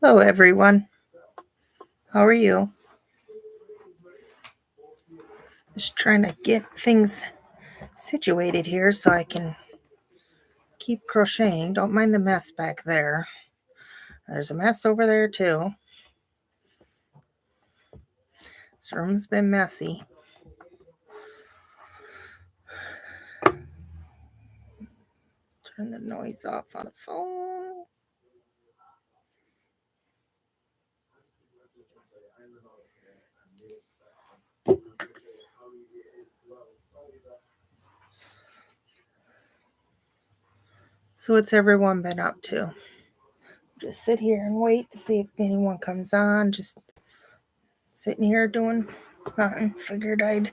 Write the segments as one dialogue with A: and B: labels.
A: Hello, everyone. How are you? Just trying to get things situated here so I can keep crocheting. Don't mind the mess back there. There's a mess over there, too. This room's been messy. Turn the noise off on the phone. So what's everyone been up to? Just sit here and wait to see if anyone comes on. Just sitting here doing nothing. Figured I'd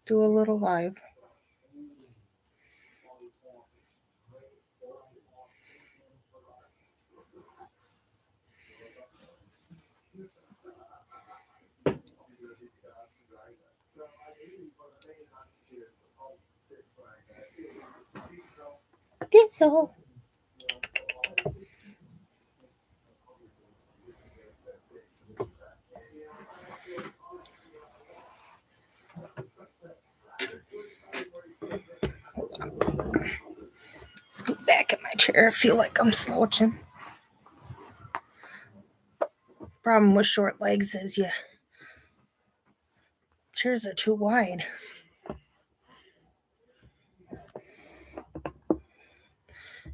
A: do a little live. Thistle. Scoot back in my chair. I feel like I'm slouching. Problem with short legs is chairs are too wide.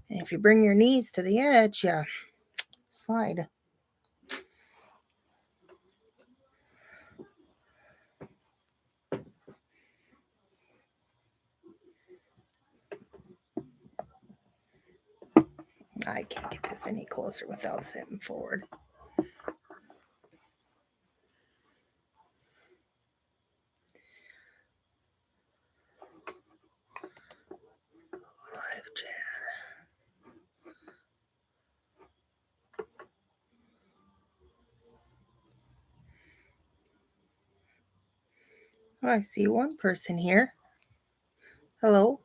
A: And if you bring your knees to the edge, you slide. I can't get this any closer without sitting forward. Live chat. Oh, I see one person here. Hello.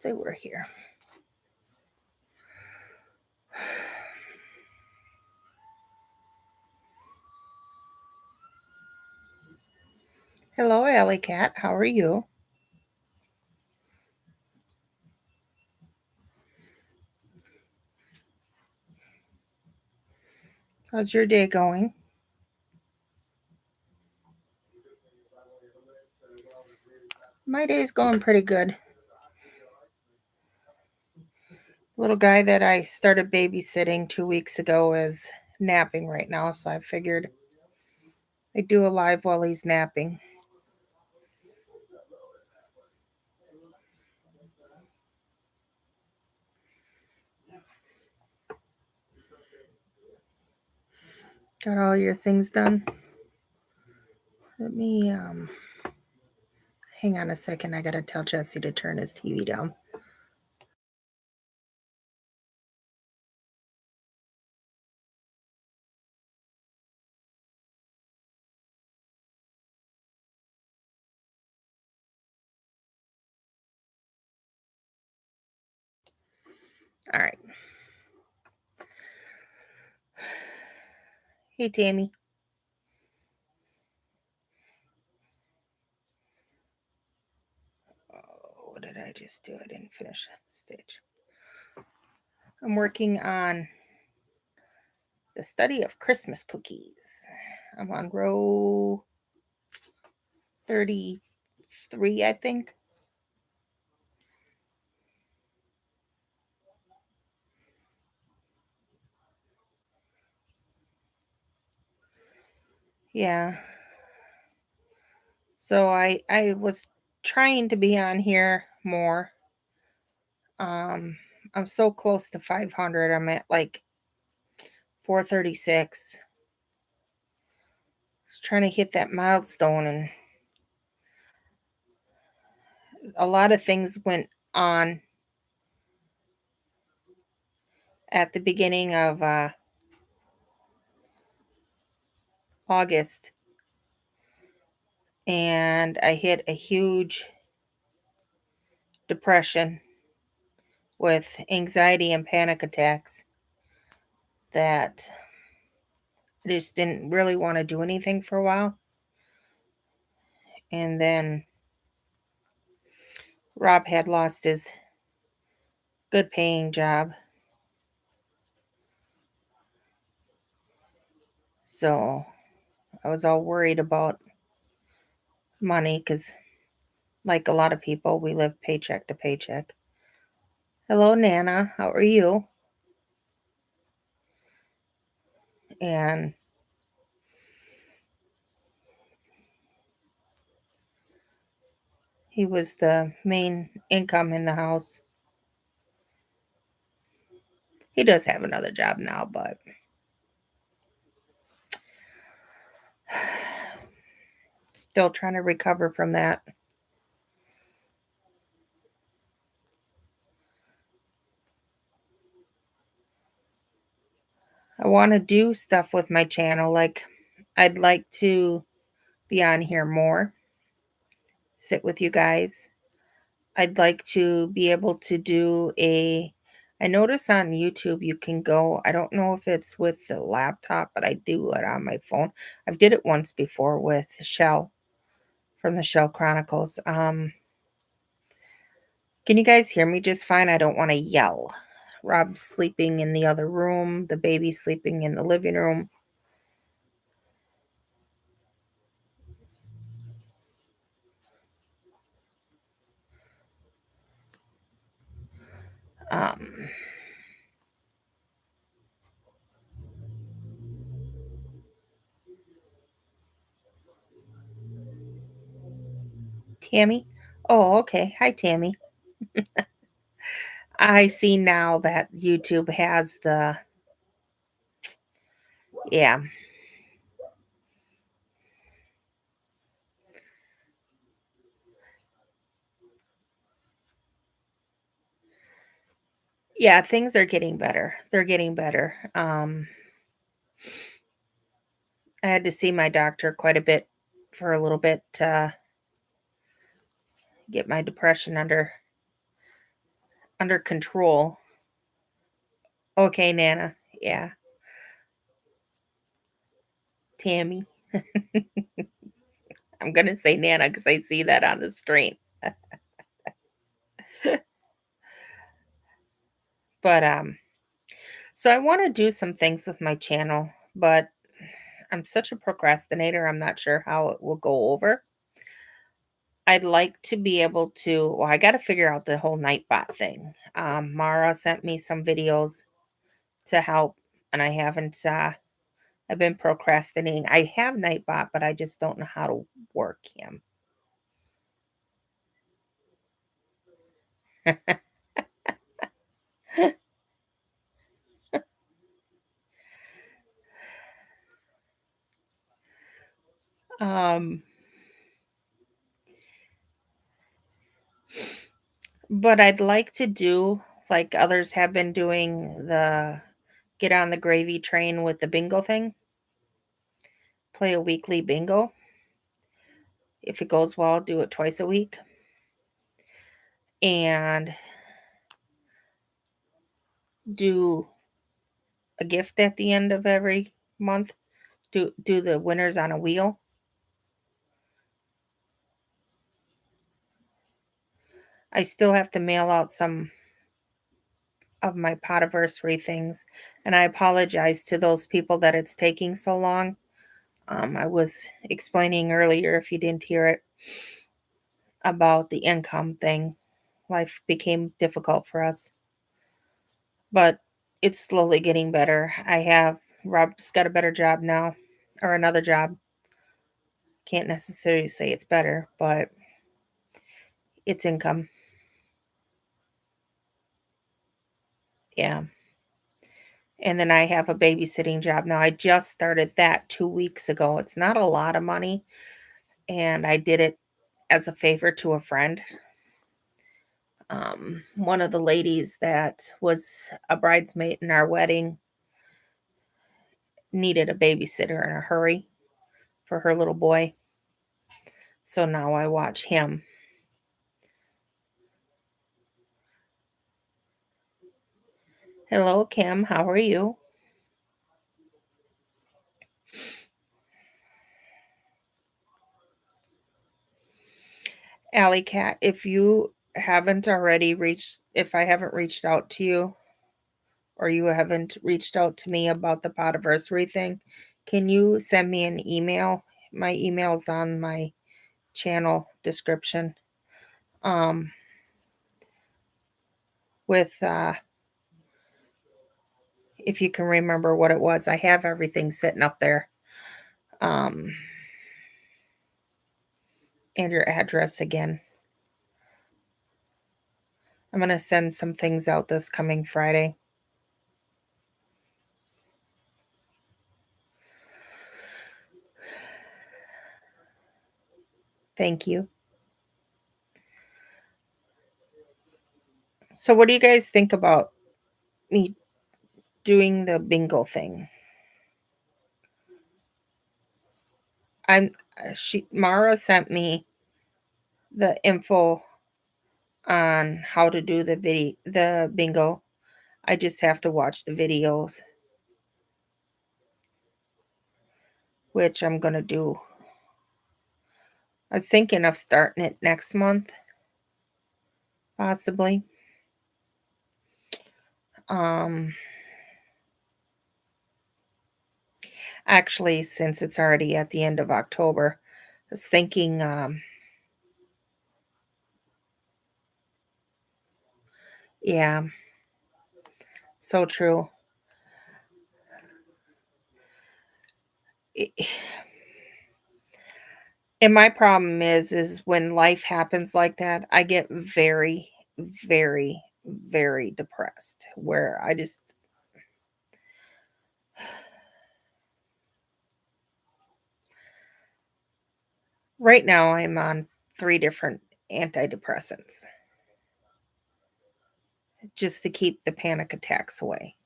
A: They were here. Hello, Alley Cat. How are you? How's your day going? My day's going pretty good. Little guy that I started babysitting 2 weeks ago is napping right now, so I figured I'd do a live while he's napping. Got all your things done? Let me hang on a second. I gotta tell Jesse to turn his TV down. All right. Hey, Tammy. Oh, what did I just do? I didn't finish that stitch. I'm working on the study of Christmas cookies. I'm on row 33, I think. Yeah. So I was trying to be on here more. I'm so close to 500. I'm at like 436. I was trying to hit that milestone, and a lot of things went on at the beginning of August, and I hit a huge depression with anxiety and panic attacks that I just didn't really want to do anything for a while. And then Rob had lost his good paying job. So I was all worried about money because, like a lot of people, we live paycheck to paycheck. Hello, Nana. How are you? And he was the main income in the house. He does have another job now, but still trying to recover from that. I want to do stuff with my channel. Like, I'd like to be on here more, sit with you guys. I'd like to be able to do I notice on YouTube you can go, I don't know if it's with the laptop, but I do it on my phone. I've did it once before with Shell from the Shell Chronicles. Can you guys hear me just fine? I don't want to yell. Rob's sleeping in the other room. The baby's sleeping in the living room. Um, Tammy? Oh, okay. Hi, Tammy. I see now that YouTube has yeah. Yeah, things are getting better. They're getting better. I had to see my doctor quite a bit for a little bit to get my depression under control. Okay, Nana. Yeah, Tammy. I'm gonna say Nana because I see that on the screen. But so I want to do some things with my channel, but I'm such a procrastinator. I'm not sure how it will go over. I'd like to be able to, well, I got to figure out the whole Nightbot thing. Mara sent me some videos to help, and I haven't, I've been procrastinating. I have Nightbot, but I just don't know how to work him. um, but I'd like to do like others have been doing the get on the gravy train with the bingo thing, play a weekly bingo. If it goes well, do it twice a week. And do a gift at the end of every month. Do the winners on a wheel. I still have to mail out some of my potiversary things, and I apologize to those people that it's taking so long. I was explaining earlier, if you didn't hear it, about the income thing. Life became difficult for us, but it's slowly getting better. Rob's got a better job now, or another job. Can't necessarily say it's better, but it's income. Yeah. And then I have a babysitting job now. I just started that 2 weeks ago. It's not a lot of money, and I did it as a favor to a friend. One of the ladies that was a bridesmaid in our wedding needed a babysitter in a hurry for her little boy. So now I watch him. Hello, Kim. How are you? Alley Cat, if you haven't already if I haven't reached out to you, or you haven't reached out to me about the podiversary thing, can you send me an email? My email's on my channel description. With if you can remember what it was. I have everything sitting up there. And your address again. I'm going to send some things out this coming Friday. Thank you. So what do you guys think about me doing the bingo thing? Mara sent me the info on how to do the bingo. I just have to watch the videos, which I'm going to do. I was thinking of starting it next month, possibly. Actually, since it's already at the end of October, I was thinking, yeah, so true. And my problem is when life happens like that, I get very, very, very depressed, where I just, right now I'm on 3 different antidepressants just to keep the panic attacks away.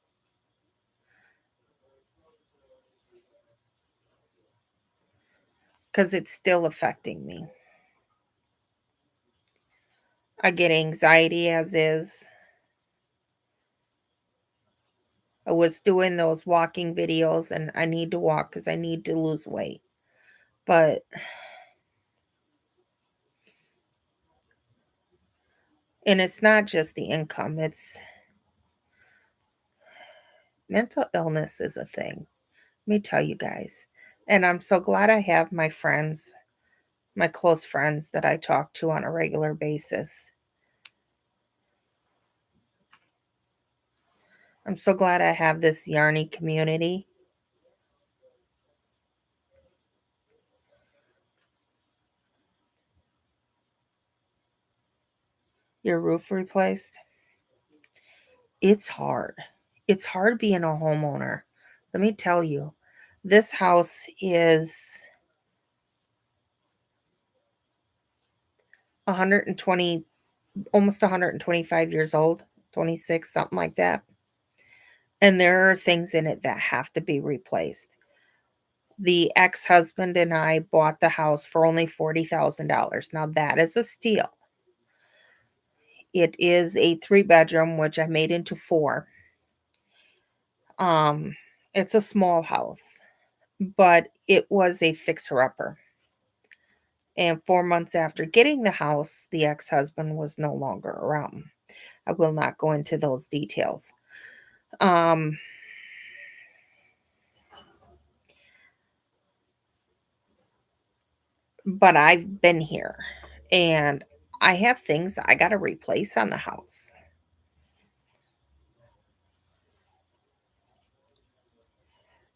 A: Because it's still affecting me. I get anxiety as is. I was doing those walking videos, and I need to walk because I need to lose weight. But, and it's not just the income, it's mental illness is a thing. Let me tell you guys. And I'm so glad I have my friends, my close friends that I talk to on a regular basis. I'm so glad I have this Yarny community. Your roof replaced? It's hard. It's hard being a homeowner. Let me tell you, this house is 120, almost 125 years old, 26, something like that. And there are things in it that have to be replaced. The ex-husband and I bought the house for only $40,000. Now that is a steal. It is a 3-bedroom, which I made into 4. It's a small house, but it was a fixer-upper. And 4 months after getting the house, the ex-husband was no longer around. I will not go into those details. But I've been here, and I have things I got to replace on the house.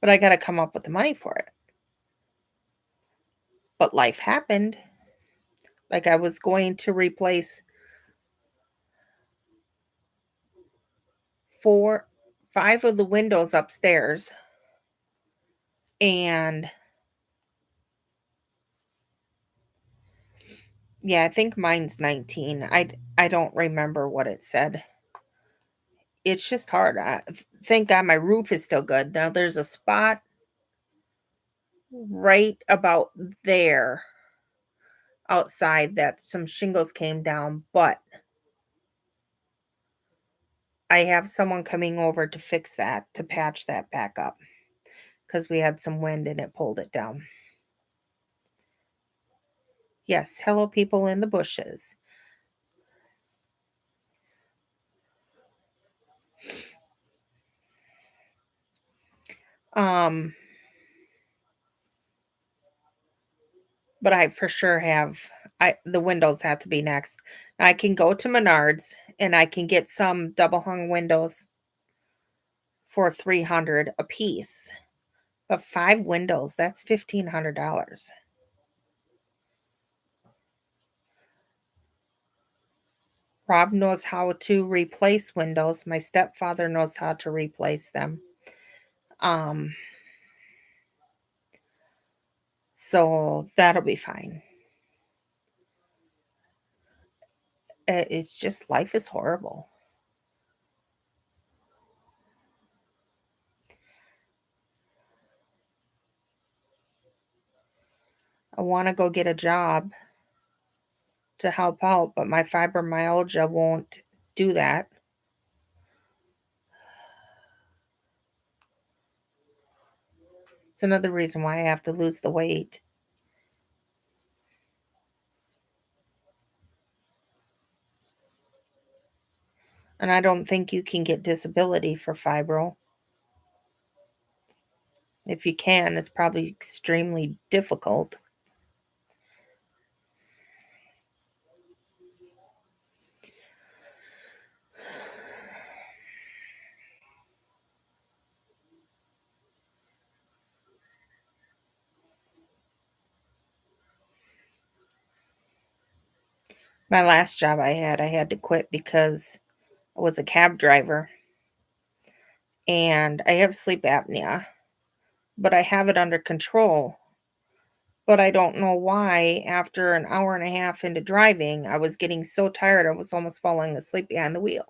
A: But I got to come up with the money for it. But life happened. Like, I was going to replace 5 of the windows upstairs. And Yeah, I think mine's 19. I don't remember what it said. It's just hard. Thank God my roof is still good. Now there's a spot right about there outside that some shingles came down, but I have someone coming over to fix that, to patch that back up because we had some wind and it pulled it down. Yes, hello people in the bushes. Um but I for sure have the windows have to be next. I can go to Menards and I can get some double hung windows for 300 a piece. But 5 windows, that's $1,500. Rob knows how to replace windows. My stepfather knows how to replace them. Um so that'll be fine. It's just life is horrible. I want to go get a job to help out, but my fibromyalgia won't do that. It's another reason why I have to lose the weight. And I don't think you can get disability for fibro. If you can, it's probably extremely difficult. My last job I had to quit because I was a cab driver and I have sleep apnea, but I have it under control. But I don't know why, after an hour and a half into driving, I was getting so tired I was almost falling asleep behind the wheel.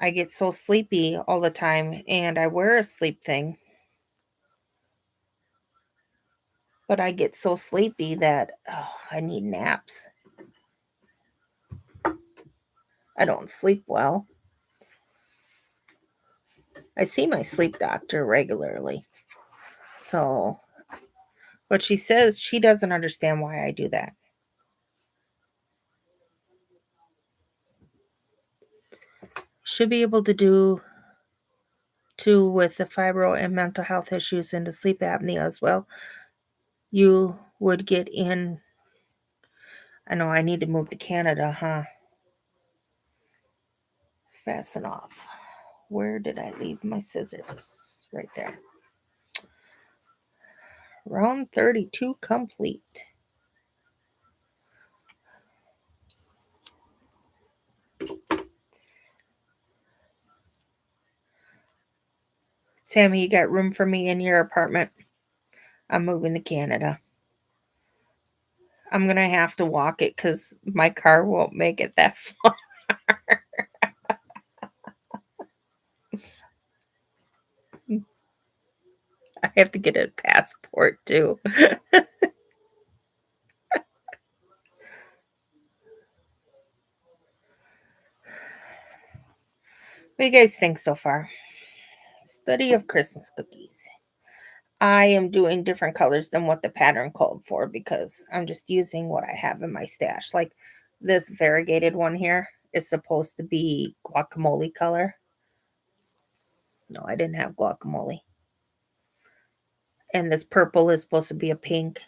A: I get so sleepy all the time and I wear a sleep thing. But I get so sleepy that I need naps. I don't sleep well. I see my sleep doctor regularly. So, but she says she doesn't understand why I do that. Should be able to do too with the fibro and mental health issues into sleep apnea as well. You would get in. I know I need to move to Canada, huh? Fasten off. Where did I leave my scissors? Right there. Round 32 complete. Sammy, you got room for me in your apartment? I'm moving to Canada. I'm going to have to walk it because my car won't make it that far. I have to get a passport too. What do you guys think so far? Study of Christmas cookies. I am doing different colors than what the pattern called for because I'm just using what I have in my stash. Like this variegated one here is supposed to be guacamole color. No, I didn't have guacamole. And this purple is supposed to be a pink.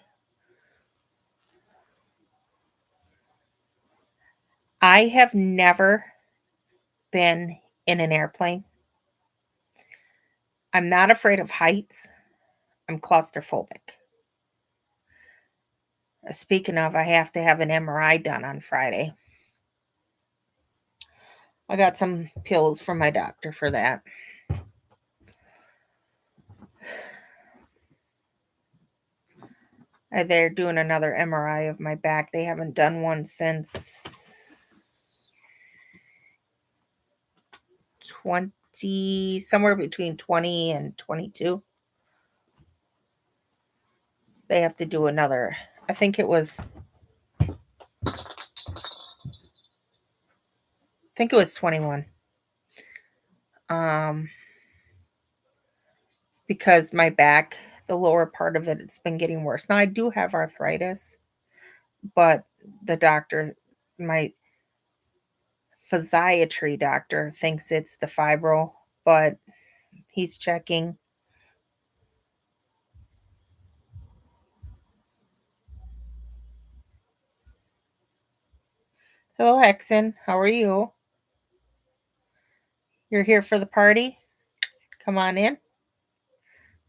A: I have never been in an airplane. I'm not afraid of heights. I'm claustrophobic. Speaking of, I have to have an MRI done on Friday. I got some pills from my doctor for that. They're doing another MRI of my back. They haven't done one since somewhere between 20 and 22. They have to do another. I think it was 21. Because my back, the lower part of it, it's been getting worse. Now I do have arthritis, but the doctor, my physiatry doctor, thinks it's the fibro, but he's checking. Hello, Hexen. How are you? You're here for the party? Come on in.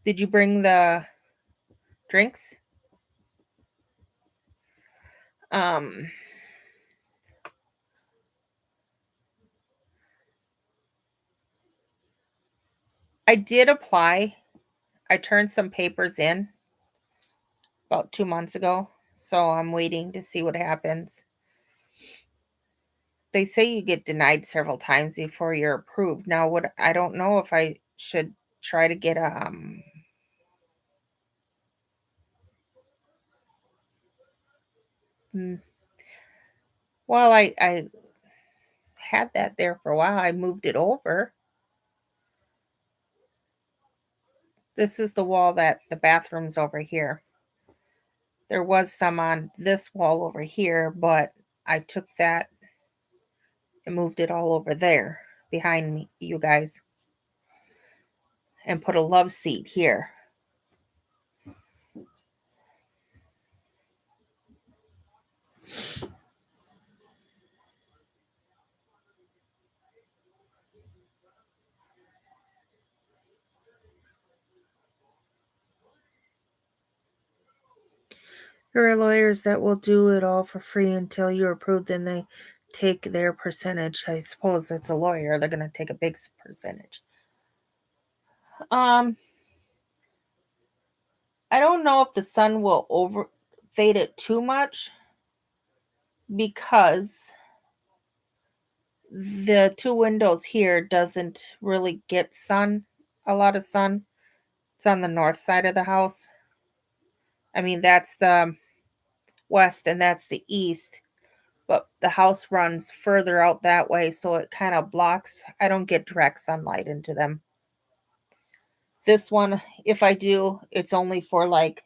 A: Did you bring the drinks? I did apply. I turned some papers in about 2 months ago, so I'm waiting to see what happens. They say you get denied several times before you're approved. Now, what I don't know if I should try to get well, I had that there for a while. I moved it over. This is the wall that the bathroom's over here. There was some on this wall over here, but I took that and moved it all over there behind me, you guys, and put a love seat here. There are lawyers that will do it all for free until you're approved, and they take their percentage. I suppose it's a lawyer. They're going to take a big percentage. I don't know if the sun will fade it too much because the two windows here doesn't really get a lot of sun. It's on the north side of the house. I mean, that's the west and that's the east, but the house runs further out that way, so it kind of blocks. I don't get direct sunlight into them. This one, if I do, it's only for like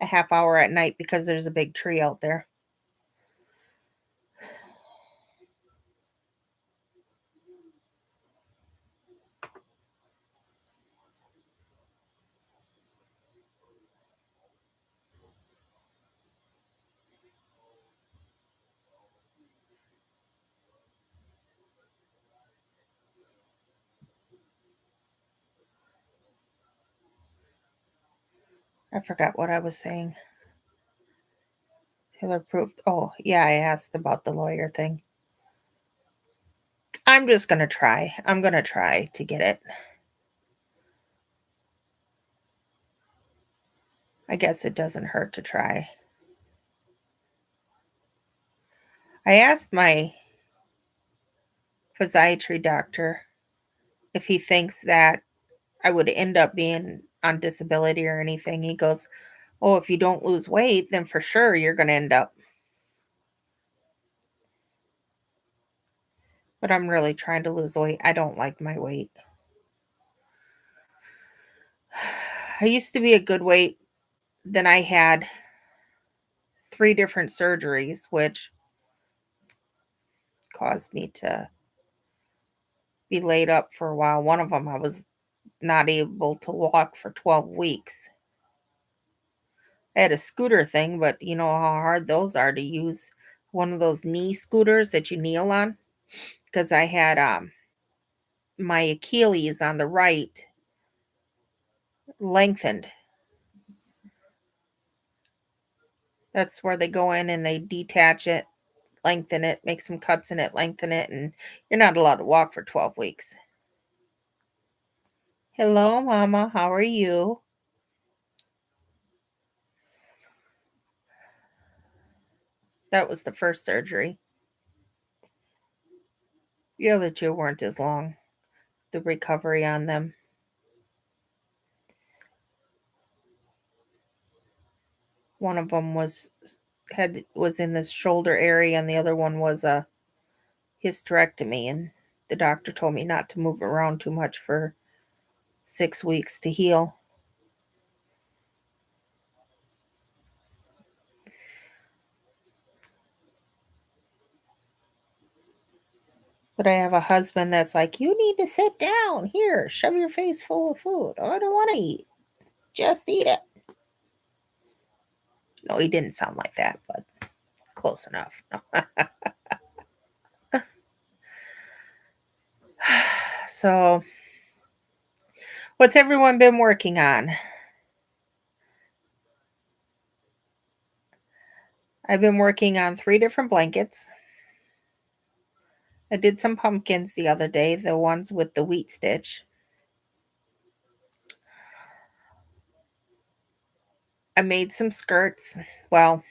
A: a half hour at night because there's a big tree out there. I forgot what I was saying. Taylor proved. Oh, yeah, I asked about the lawyer thing. I'm just going to try. I'm going to try to get it. I guess it doesn't hurt to try. I asked my physiatry doctor if he thinks that I would end up being on disability or anything. He goes, "Oh, if you don't lose weight, then for sure you're going to end up." But I'm really trying to lose weight. I don't like my weight. I used to be a good weight. Then I had 3 different surgeries, which caused me to be laid up for a while. One of them, I was not able to walk for 12 weeks. I had a scooter thing, but you know how hard those are to use. One of those knee scooters that you kneel on. Because I had my Achilles on the right lengthened. That's where they go in and they detach it lengthen it, make some cuts in it, lengthen it, and you're not allowed to walk for 12 weeks. Hello, Mama. How are you? That was the first surgery. The other two weren't as long, the recovery on them. One of them was in the shoulder area, and the other one was a hysterectomy, and the doctor told me not to move around too much for 6 weeks to heal. But I have a husband that's like, you need to sit down. Here, shove your face full of food. Oh, I don't want to eat. Just eat it. No, he didn't sound like that, but close enough. So, what's everyone been working on? I've been working on 3 different blankets. I did some pumpkins the other day, the ones with the wheat stitch. I made some skirts. Well,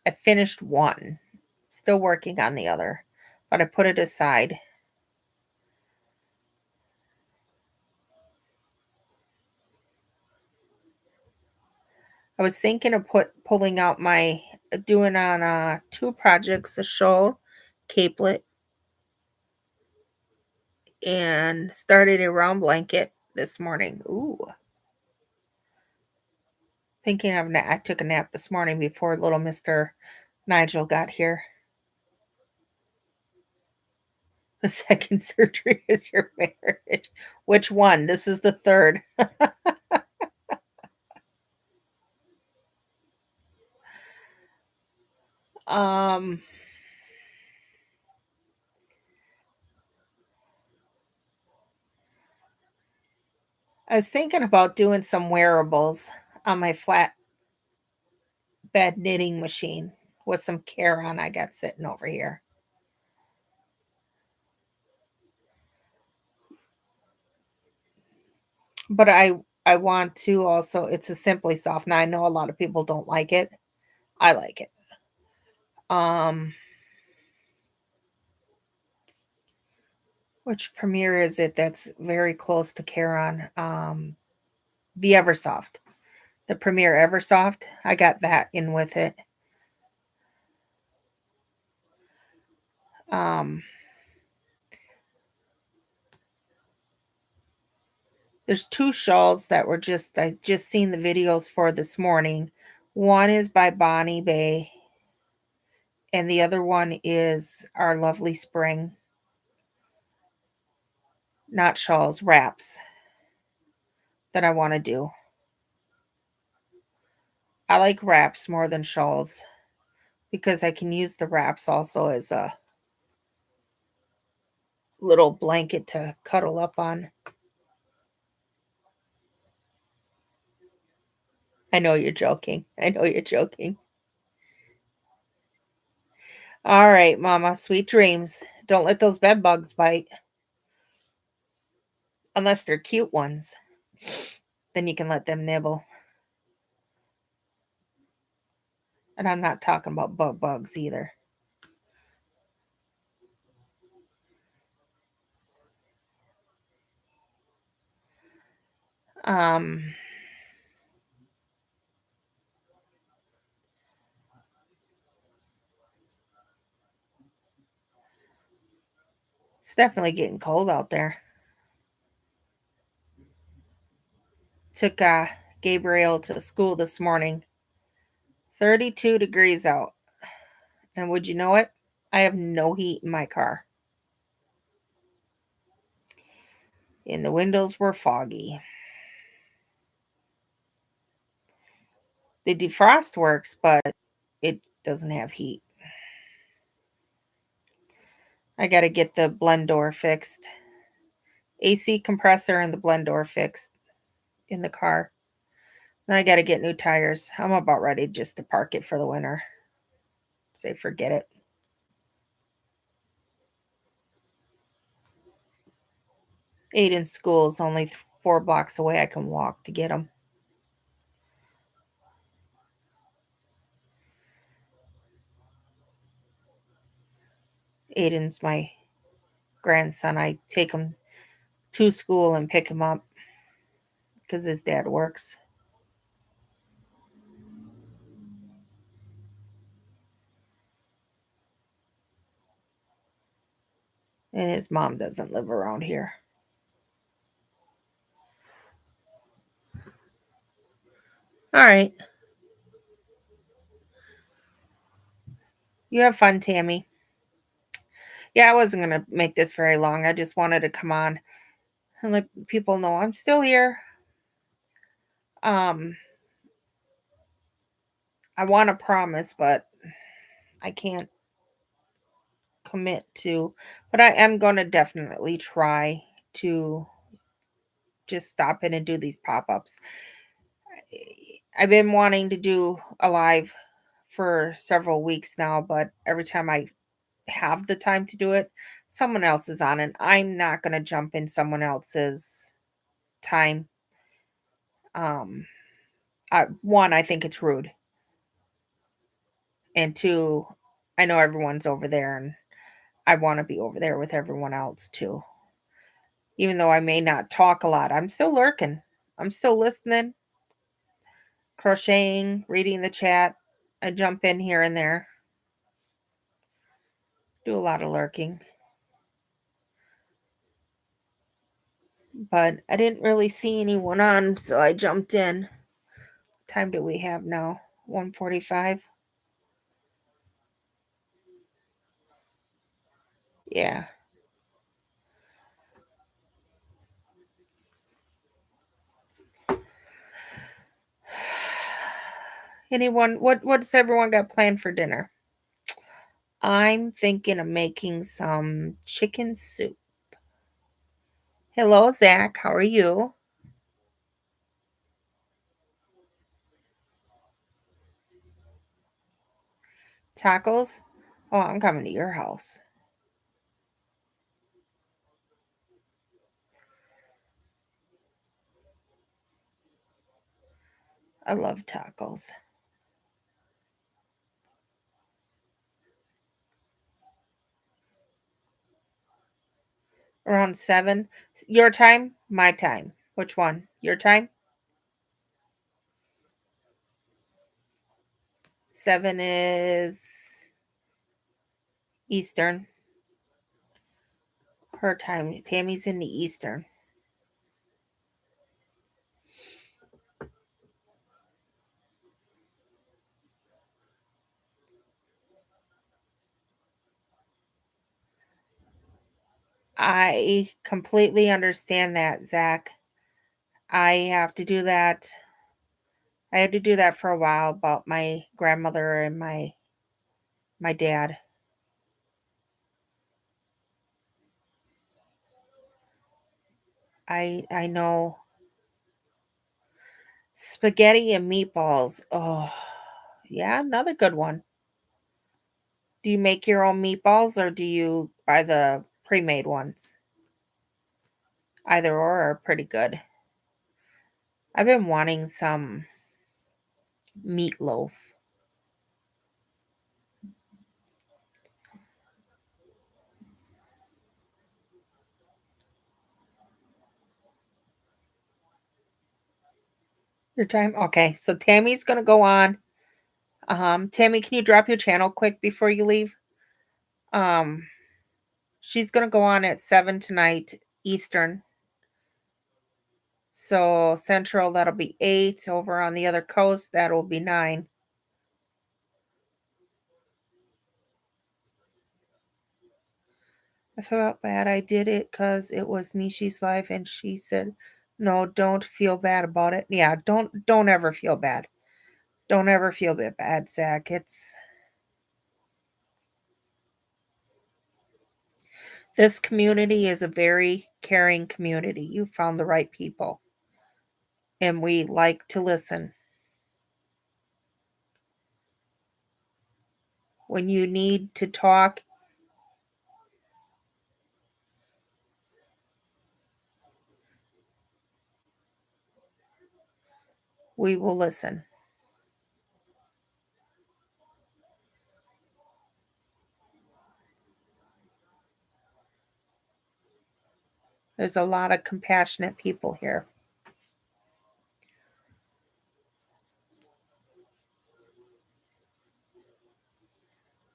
A: I finished one. Still working on the other, but I put it aside. I was thinking of pulling out my doing on 2 projects, a shawl, capelet, and started a round blanket this morning. Ooh. Thinking of I took a nap this morning before little Mr. Nigel got here. The second surgery is your marriage. Which one? This is the third. um I was thinking about doing some wearables on my flat bed knitting machine with some care on I got sitting over here. But I want to also, it's a Simply Soft. Now I know a lot of people don't like it. I like it. Which Premiere is it that's very close to Caron? The Eversoft. The Premiere Eversoft. I got that in with it. There's 2 shawls that I just seen the videos for this morning. One is by Bonnie Bay, and the other one is Our Lovely Spring. Not shawls, wraps that I want to do. I like wraps more than shawls because I can use the wraps also as a little blanket to cuddle up on. I know you're joking. I know you're joking. All right, Mama. Sweet dreams. Don't let those bed bugs bite. Unless they're cute ones. Then you can let them nibble. And I'm not talking about bugs either. Um, it's definitely getting cold out there. Took Gabriel to school this morning. 32 degrees out. And would you know it? I have no heat in my car. And the windows were foggy. The defrost works, but it doesn't have heat. I got to get the blend door fixed. AC compressor and the blend door fixed in the car. Then I got to get new tires. I'm about ready just to park it for the winter. Say forget it. Aiden's school is only 4 blocks away. I can walk to get him. Aiden's my grandson. I take him to school and pick him up because his dad works. And his mom doesn't live around here. All right. You have fun, Tammy. Yeah, I wasn't going to make this very long. I just wanted to come on and let people know I'm still here. I want to promise, but I can't commit to. But I am going to definitely try to just stop in and do these pop-ups. I've been wanting to do a live for several weeks now, but every time I have the time to do it, someone else is on, and I'm not going to jump in someone else's time. One, I think it's rude, and two, I know everyone's over there, and I want to be over there with everyone else too. Even though I may not talk a lot, I'm still lurking. I'm still listening, crocheting, reading the chat. I jump in here and there. Do a lot of lurking. But I didn't really see anyone on, so I jumped in. What time do we have now? 1:45. Yeah. Anyone, what's everyone got planned for dinner? I'm thinking of making some chicken soup. Hello, Zach. How are you? Tacos? Oh, I'm coming to your house. I love tacos. Around 7. Your time? My time. Which one? Your time? 7 is Eastern. Her time. Tammy's in the Eastern. I completely understand that, Zach. I have to do that. I had to do that for a while about my grandmother and my dad. I know. Spaghetti and meatballs. Oh, yeah, another good one. Do you make your own meatballs or do you buy the pre-made ones? Either or are pretty good. I've been wanting some meatloaf. Your time? Okay, so Tammy's gonna go on. Tammy, can you drop your channel quick before you leave? Um, she's gonna go on at 7 tonight, Eastern. So Central, that'll be 8. Over on the other coast, that'll be 9. I felt bad I did it because it was Mishi's life, and she said, "No, don't feel bad about it." Yeah, don't ever feel bad. Don't ever feel bad, Zach. This community is a very caring community. You found the right people, and we like to listen. When you need to talk, we will listen. There's a lot of compassionate people here.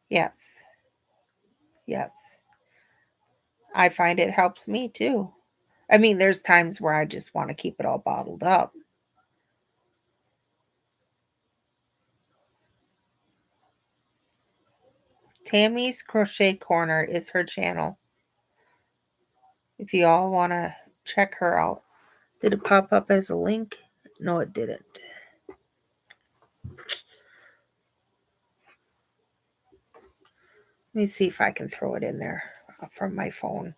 A: Yes. Yes. I find it helps me too. I mean, there's times where I just want to keep it all bottled up. Tammy's Crochet Corner is her channel. If you all want to check her out. Did it pop up as a link? No, it didn't. Let me see if I can throw it in there from my phone.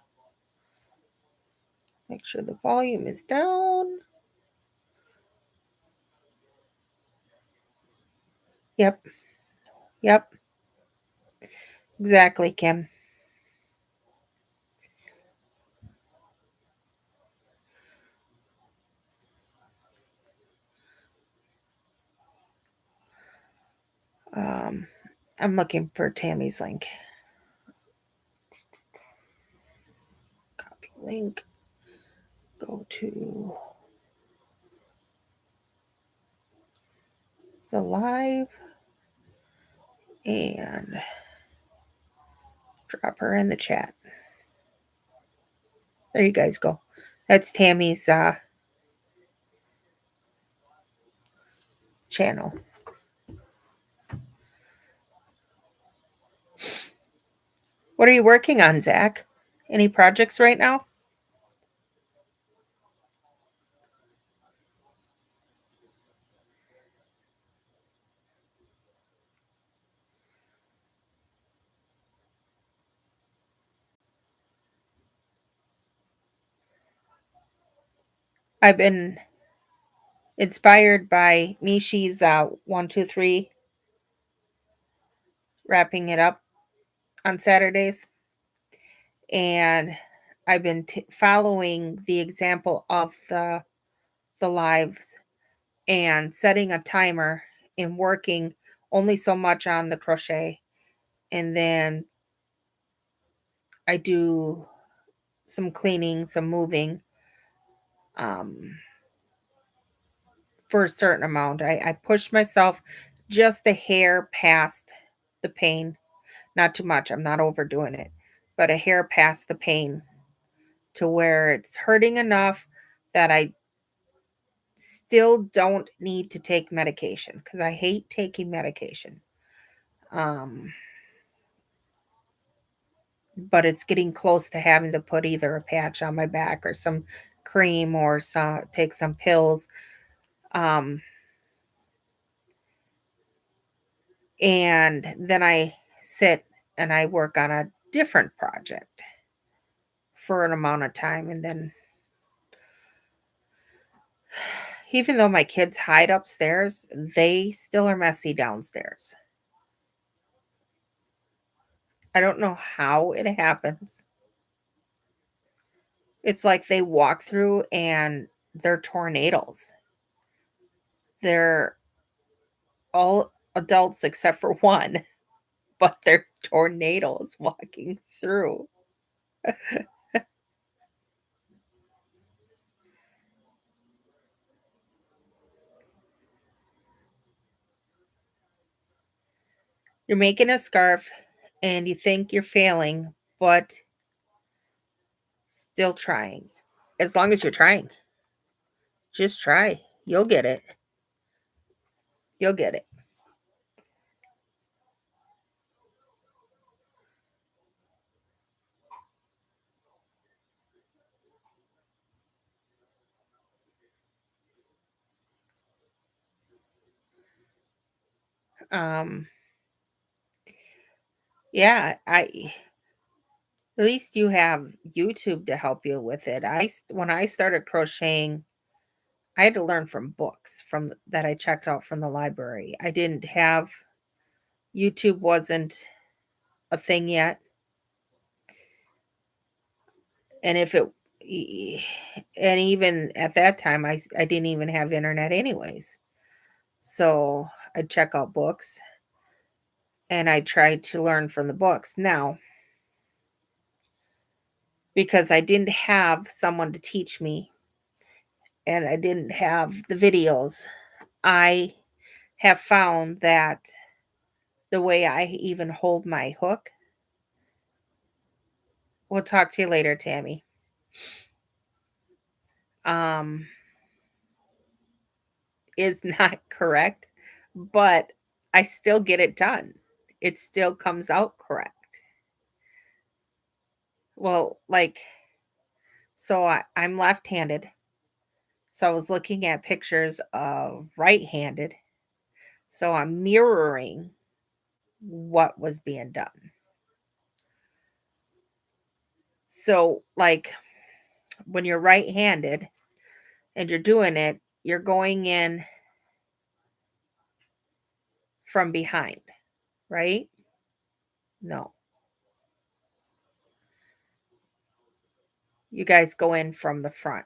A: Make sure the volume is down. Yep. Yep. Exactly, Kim. I'm looking for Tammy's link. Copy link. Go to the live and drop her in the chat. There you guys go. That's Tammy's channel. What are you working on, Zach? Any projects right now? I've been inspired by Mishi's 123 wrapping it up on Saturdays, and I've been following the example of the lives and setting a timer and working only so much on the crochet, and then I do some cleaning, some moving for a certain amount. I push myself just a hair past the pain. Not too much. I'm not overdoing it, but a hair past the pain to where it's hurting enough that I still don't need to take medication because I hate taking medication. But it's getting close to having to put either a patch on my back or some cream or take some pills. And then I sit and I work on a different project for an amount of time. And then, even though my kids hide upstairs, they still are messy downstairs. I don't know how it happens. It's like they walk through and they're tornadoes. They're all adults except for one, but they're tornadoes walking through. You're making a scarf and you think you're failing, but still trying. As long as you're trying, just try. You'll get it. You'll get it. Um, yeah, at least you have YouTube to help you with it. When I started crocheting, I had to learn from books from that I checked out from the library. I didn't have YouTube wasn't a thing yet. And if it and even at that time I didn't even have internet anyways. So I'd check out books and I tried to learn from the books. Now, because I didn't have someone to teach me and I didn't have the videos, I have found that the way I even hold my hook, we'll talk to you later, Tammy, um, is not correct, but I still get it done. It still comes out correct. Well, like, so I'm left-handed. So I was looking at pictures of right-handed. So I'm mirroring what was being done. So, like, when you're right-handed and you're doing it, you're going in from behind, right? No. You guys go in from the front.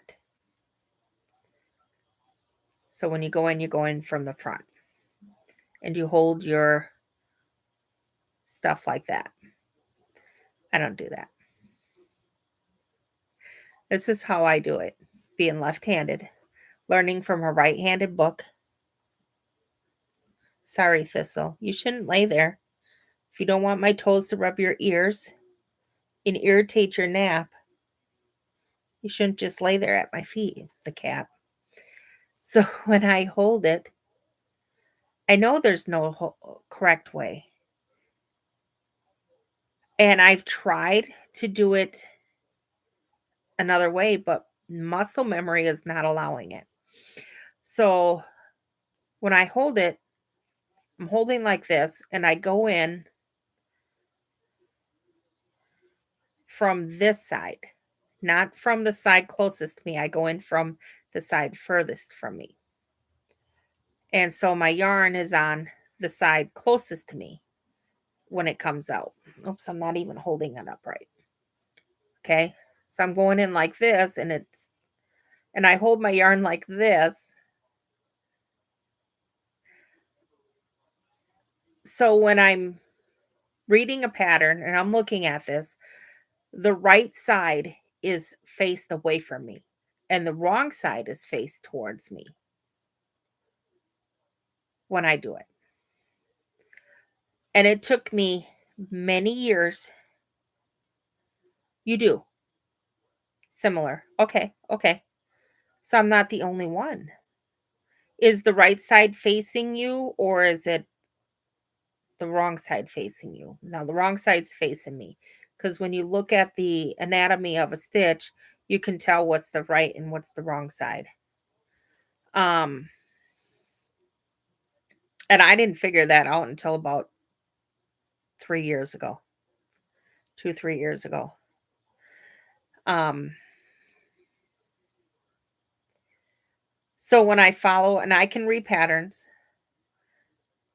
A: So when you go in from the front. And you hold your stuff like that. I don't do that. This is how I do it. Being left-handed, learning from a right-handed book. Sorry, Thistle. You shouldn't lay there. If you don't want my toes to rub your ears and irritate your nap, you shouldn't just lay there at my feet, the cat. So when I hold it, I know there's no correct way. And I've tried to do it another way, but muscle memory is not allowing it. So when I hold it, I'm holding like this, and I go in from this side, not from the side closest to me. I go in from the side furthest from me. And so my yarn is on the side closest to me when it comes out. Oops, I'm not even holding it up right. Okay. So I'm going in like this, and I hold my yarn like this. So when I'm reading a pattern and I'm looking at this, the right side is faced away from me and the wrong side is faced towards me when I do it. And it took me many years. You do. Similar. Okay. Okay. So I'm not the only one. Is the right side facing you or is it the wrong side facing you? Now, the wrong side's facing me because when you look at the anatomy of a stitch, you can tell what's the right and what's the wrong side. And I didn't figure that out until about 3 years ago. 2, 3 years ago. So when I follow, and I can read patterns.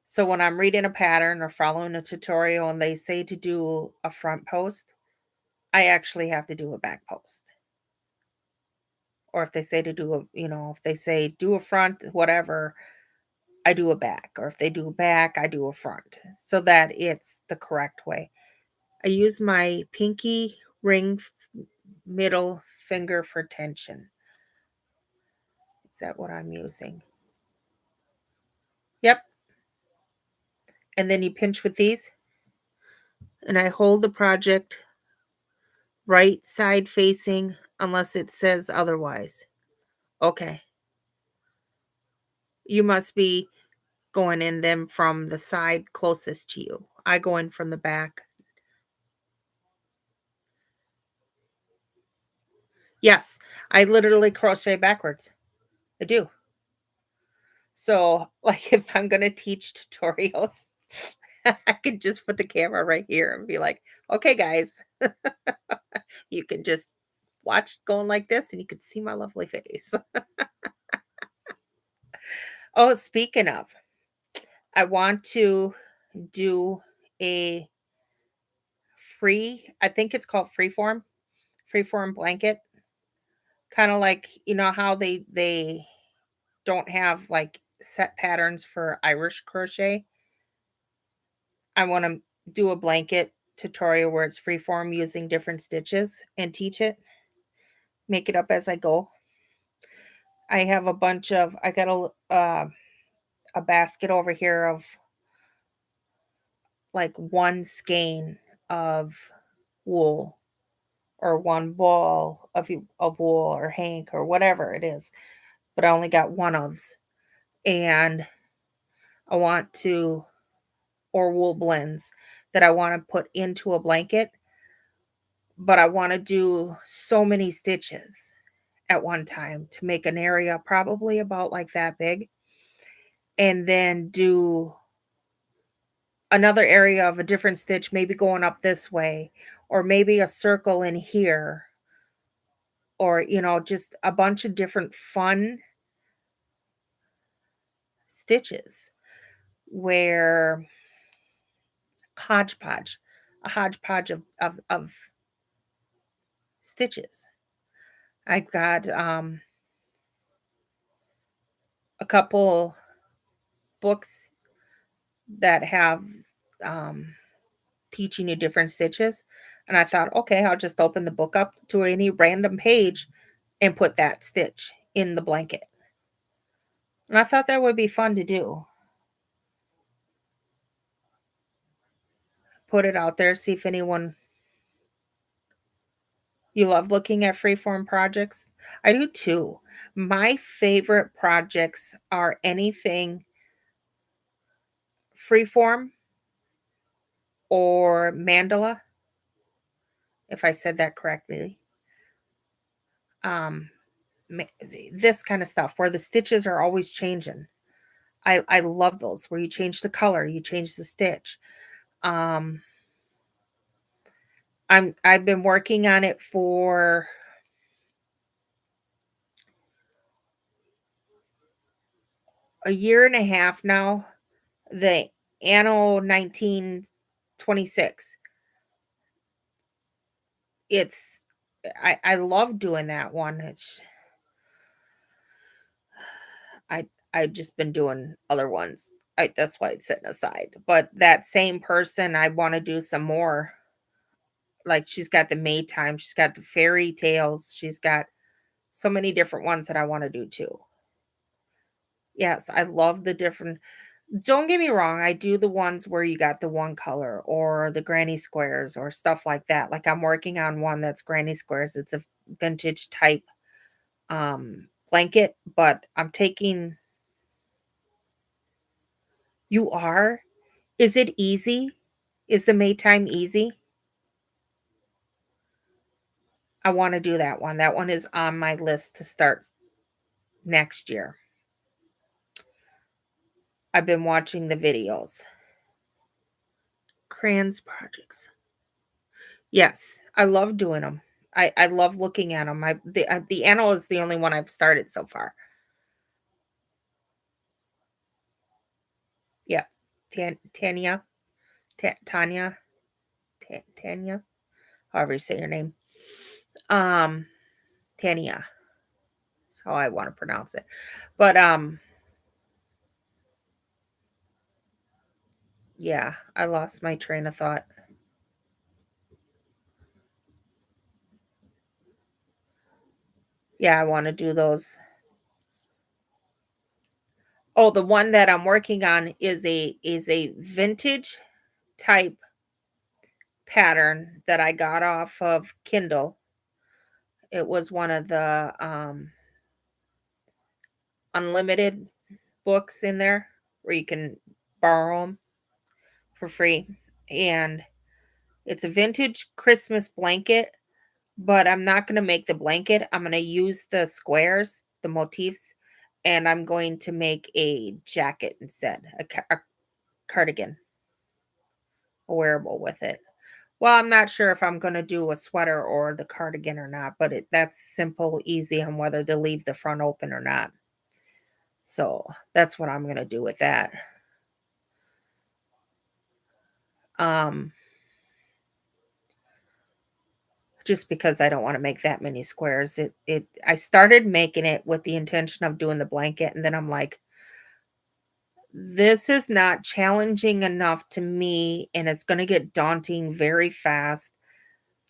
A: So when I'm reading a pattern or following a tutorial and they say to do a front post, I actually have to do a back post. Or if they say to do if they say do a front, whatever, I do a back. Or if they do a back, I do a front so that it's the correct way. I use my pinky ring middle finger for tension. Is that what I'm using? Yep. And then you pinch with these. And I hold the project right side facing unless it says otherwise. Okay. You must be going in them from the side closest to you. I go in from the back. Yes, I literally crochet backwards. I do. So, like, if I'm going to teach tutorials, I could just put the camera right here and be like, okay, guys, you can just watch going like this and you can see my lovely face. Oh, speaking of, I want to do a I think it's called freeform blanket. Kind of like, how they don't have like set patterns for Irish crochet. I want to do a blanket tutorial where it's freeform using different stitches and teach it, make it up as I go. I have a bunch of, I got a basket over here of like one skein of wool or one ball of wool or hank or whatever it is, but I only got one ofs, and I want to, or wool blends that I want to put into a blanket, but I want to do so many stitches at one time to make an area probably about like that big, and then do another area of a different stitch, maybe going up this way, or maybe a circle in here, or just a bunch of different fun stitches where hodgepodge a hodgepodge of stitches. I've got a couple books that have um teaching you different stitches, and I thought, okay, I'll just open the book up to any random page and put that stitch in the blanket. And I thought that would be fun to do. Put it out there, see if anyone. You love looking at freeform projects? I do too. My favorite projects are anything freeform or mandala, if I said that correctly. Um, this kind of stuff where the stitches are always changing. I love those where you change the color, you change the stitch. Um, I've been working on it for a year and a half now. The Anno 1926. It's I love doing that one. I I've just been doing other ones. That's why it's sitting aside. But that same person, I want to do some more. Like she's got the Maytime, she's got the fairy tales, she's got so many different ones that I want to do too. Yes, I love the different. Don't get me wrong, I do the ones where you got the one color or the granny squares or stuff like that. Like I'm working on one that's granny squares. It's a vintage type blanket, but I'm taking. You are? Is it easy? Is the Maytime easy? I want to do that one. That one is on my list to start next year. I've been watching the videos. Crayons projects. Yes, I love doing them. I love looking at them. The Anno is the only one I've started so far. Yeah, Tanya, Tanya, Tanya, however you say your name. Tanya. That's how I want to pronounce it. But yeah, I lost my train of thought. Yeah, I want to do those. Oh, the one that I'm working on is a vintage type pattern that I got off of Kindle. It was one of the unlimited books in there where you can borrow them for free. And it's a vintage Christmas blanket, but I'm not going to make the blanket. I'm going to use the squares, the motifs, and I'm going to make a jacket instead, a cardigan, a wearable with it. Well, I'm not sure if I'm going to do a sweater or the cardigan or not, but that's simple, easy on whether to leave the front open or not. So that's what I'm going to do with that. Um, just because I don't want to make that many squares. I started making it with the intention of doing the blanket, and then I'm like, This is not challenging enough to me, and it's going to get daunting very fast.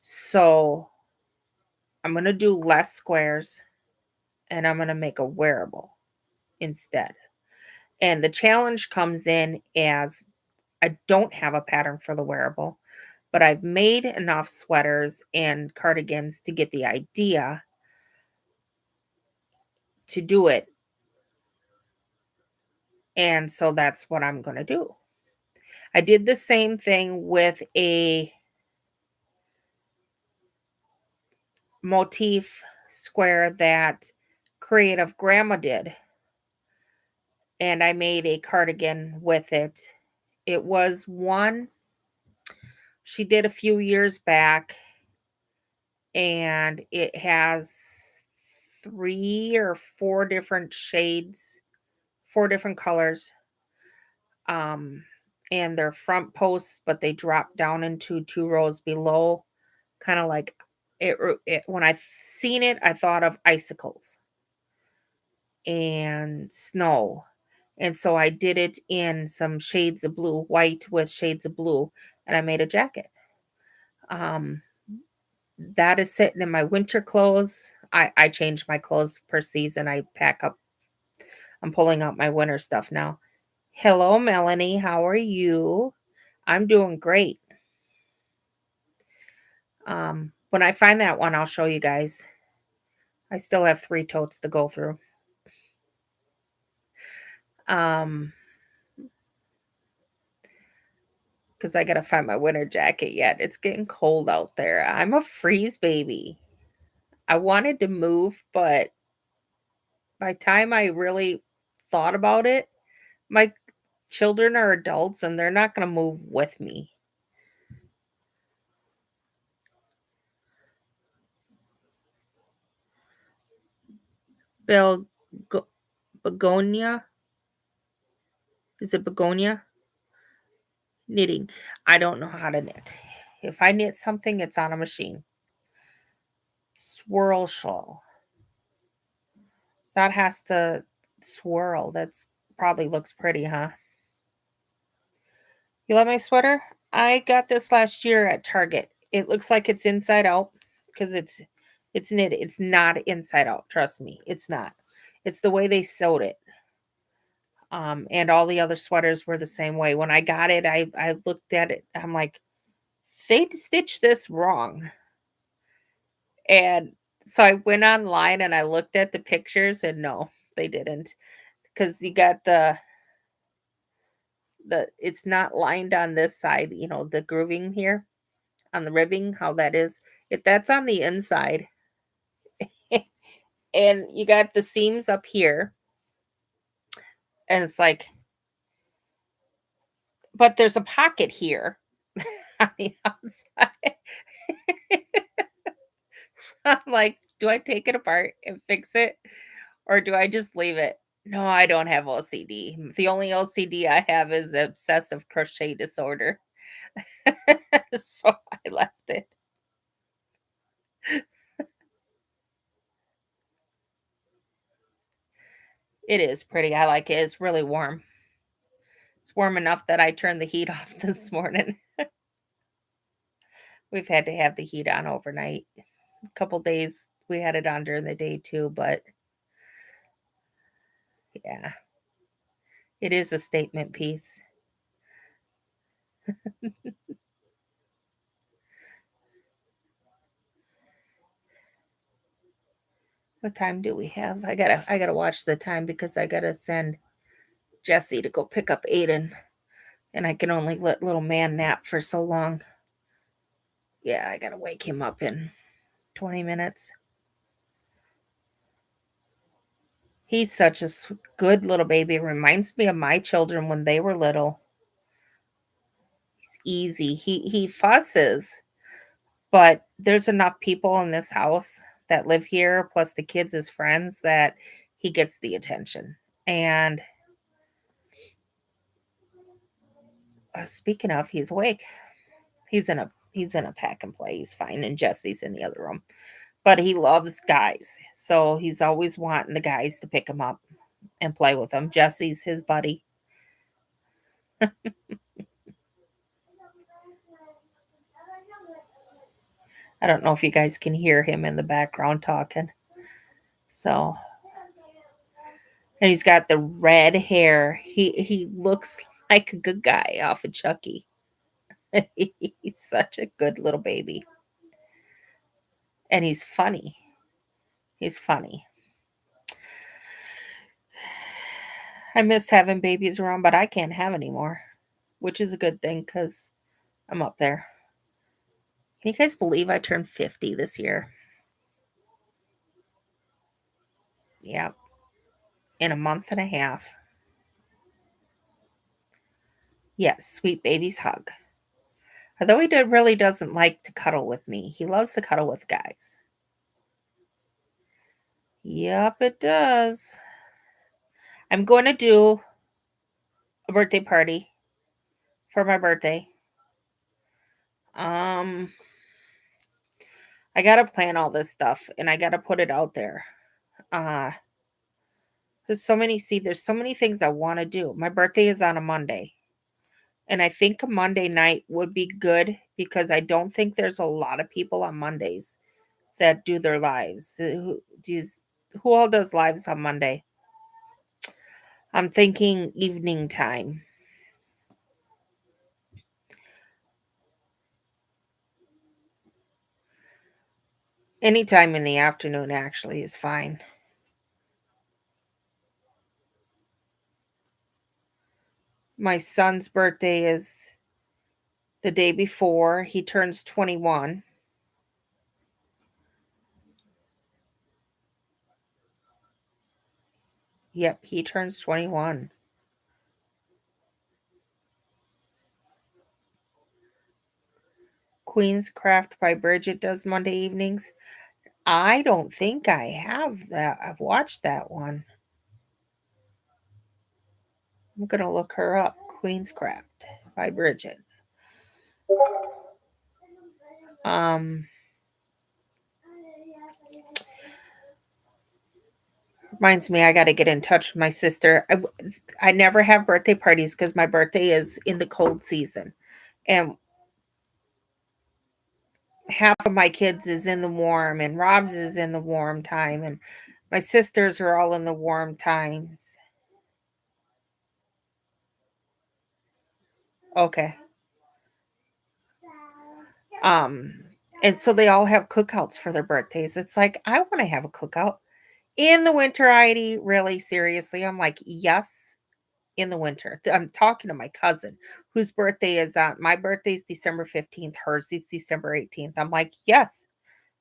A: So I'm going to do less squares, and I'm going to make a wearable instead. And the challenge comes in as I don't have a pattern for the wearable, but I've made enough sweaters and cardigans to get the idea to do it. And so that's what I'm going to do. I did the same thing with a motif square that Creative Grandma did, and I made a cardigan with it. It was one she did a few years back, and it has 3 or 4 different shades, 4 different colors. Um, and they're front posts, but they drop down into 2 rows below, kind of like it. When I seen it, I thought of icicles and snow. And so I did it in some shades of blue, white with shades of blue, and I made a jacket. Um, that is sitting in my winter clothes. I change my clothes per season. I pack up. I'm pulling out my winter stuff now. Hello, Melanie. How are you? I'm doing great. When I find that one, I'll show you guys. I still have 3 totes to go through. Because I gotta find my winter jacket yet. It's getting cold out there. I'm a freeze baby. I wanted to move, but by the time I really thought about it, my children are adults and they're not gonna move with me. Bel begonia? Is it begonia? Knitting. I don't know how to knit. If I knit something, it's on a machine. Swirl shawl. That has to swirl. That's probably looks pretty, huh? You love my sweater? I got this last year at Target. It looks like it's inside out because it's knit. It's not inside out. Trust me, it's not. It's the way they sewed it. And all the other sweaters were the same way. When I got it, I looked at it. I'm like, they stitched this wrong. And so I went online and I looked at the pictures, and no, they didn't, because you got the it's not lined on this side. The grooving here on the ribbing, how that is. If that's on the inside, and you got the seams up here, and it's like, but there's a pocket here on the outside. I'm like, do I take it apart and fix it, or do I just leave it? No, I don't have OCD. The only OCD I have is obsessive crochet disorder. So I left it. It is pretty. I like it. It's really warm. It's warm enough that I turned the heat off this morning. We've had to have the heat on overnight. A couple days we had it on during the day too, but yeah, it is a statement piece. What time do we have? I gotta watch the time because I gotta send Jesse to go pick up Aiden, and I can only let little man nap for so long. Yeah, I gotta wake him up in 20 minutes. He's such a good little baby. Reminds me of my children when they were little. He's easy. He fusses, but there's enough people in this house that live here, plus the kids as friends, that he gets the attention. And speaking of, he's awake. He's in a pack and play. He's fine, and Jesse's in the other room. But he loves guys, so he's always wanting the guys to pick him up and play with him. Jesse's his buddy. I don't know if you guys can hear him in the background talking. So, and he's got the red hair. He looks like a good guy off of Chucky. He's such a good little baby. And he's funny. He's funny. I miss having babies around, but I can't have any more, which is a good thing because I'm up there. Can you guys believe I turned 50 this year? Yep. In a month and a half. Yes, sweet baby's hug. Although he really doesn't like to cuddle with me. He loves to cuddle with guys. Yep, it does. I'm going to do a birthday party for my birthday. I got to plan all this stuff and I got to put it out there. There's so many things I want to do. My birthday is on a Monday. And I think a Monday night would be good because I don't think there's a lot of people on Mondays that do their lives. Who all does lives on Monday? I'm thinking evening time. Anytime in the afternoon actually is fine. My son's birthday is the day before. He turns 21. Yep, he turns 21. Queen's Craft by Bridget does Monday evenings. I don't think I have that. I've watched that one. I'm going to look her up. Queen's Craft by Bridget. Reminds me, I got to get in touch with my sister. I never have birthday parties because my birthday is in the cold season. And half of my kids is in the warm, and Rob's is in the warm time. And my sisters are all in the warm times. Okay. And so they all have cookouts for their birthdays. It's like, I want to have a cookout. In the winter, Heidi, really seriously. I'm like, yes, in the winter. I'm talking to my cousin whose birthday is my birthday's December 15th. Hers is December 18th. I'm like, yes,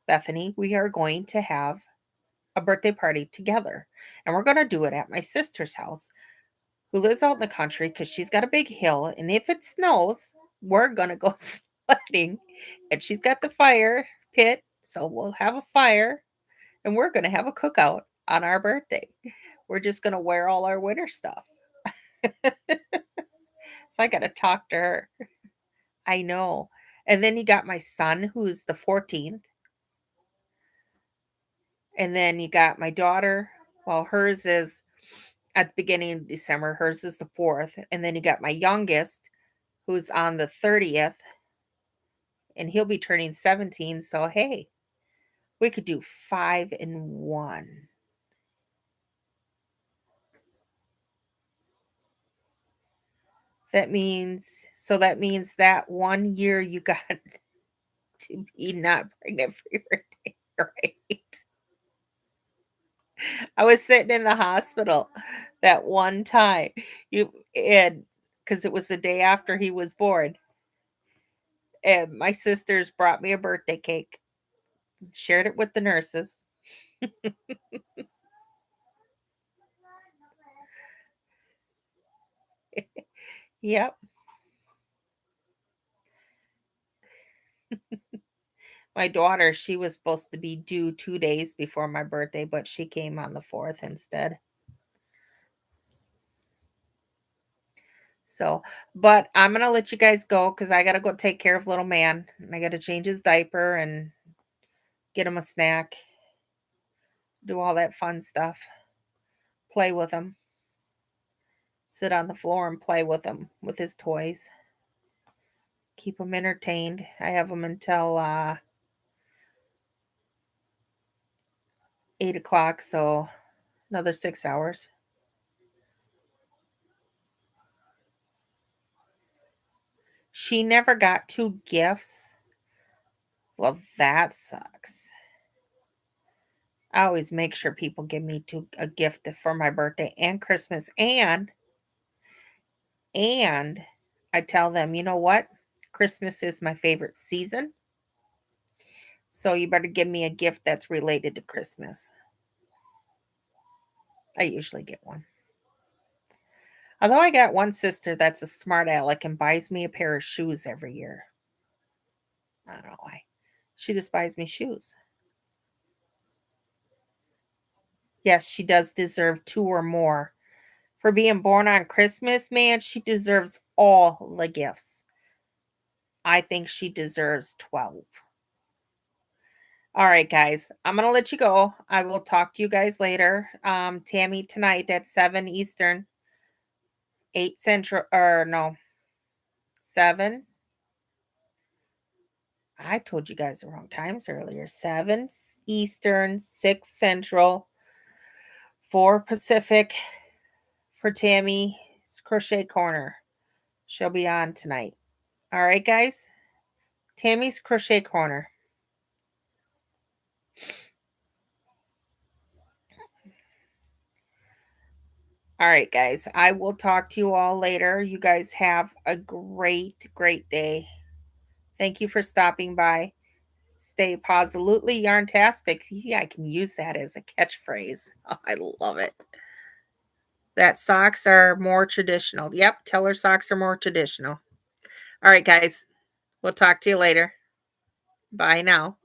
A: Bethany, we are going to have a birthday party together. And we're going to do it at my sister's house, who lives out in the country because she's got a big hill. And if it snows, we're going to go sledding. And she's got the fire pit. So we'll have a fire and we're going to have a cookout on our birthday. We're just going to wear all our winter stuff. So I got to talk to her. I know. And then you got my son, who's the 14th. And then you got my daughter. Well, hers is at the beginning of December. Hers is the 4th. And then you got my youngest, who's on the 30th. And he'll be turning 17. So, hey, we could do 5 in 1. That means that 1 year you got to be not pregnant for your birthday, right? I was sitting in the hospital that one time. Because it was the day after he was born. And my sisters brought me a birthday cake, shared it with the nurses. Yep. My daughter, she was supposed to be due 2 days before my birthday, but she came on the 4th instead. So, but I'm going to let you guys go because I got to go take care of little man. And I got to change his diaper and get him a snack, do all that fun stuff, play with him. sit on the floor and play with him, with his toys. Keep him entertained. I have him until 8 o'clock, so another 6 hours. She never got 2 gifts. Well, that sucks. I always make sure people give me a gift for my birthday and Christmas, and I tell them, you know what? Christmas is my favorite season, so you better give me a gift that's related to Christmas. I usually get one. Although I got one sister that's a smart aleck and buys me a pair of shoes every year. I don't know why. She just buys me shoes. Yes, she does deserve 2 or more. For being born on Christmas, man, she deserves all the gifts. I think she deserves 12. All right, guys, I'm going to let you go. I will talk to you guys later. Tammy tonight at 7 Eastern, 8 Central, or no, 7. I told you guys the wrong times earlier. 7 Eastern, 6 Central, 4 Pacific for Tammy's Crochet Corner. She'll be on tonight. All right, guys? Tammy's Crochet Corner. All right, guys. I will talk to you all later. You guys have a great, great day. Thank you for stopping by. Stay Paws-olutelyYarntastic. See, I can use that as a catchphrase. Oh, I love it. That socks are more traditional. Yep, tell her socks are more traditional. All right, guys. We'll talk to you later. Bye now.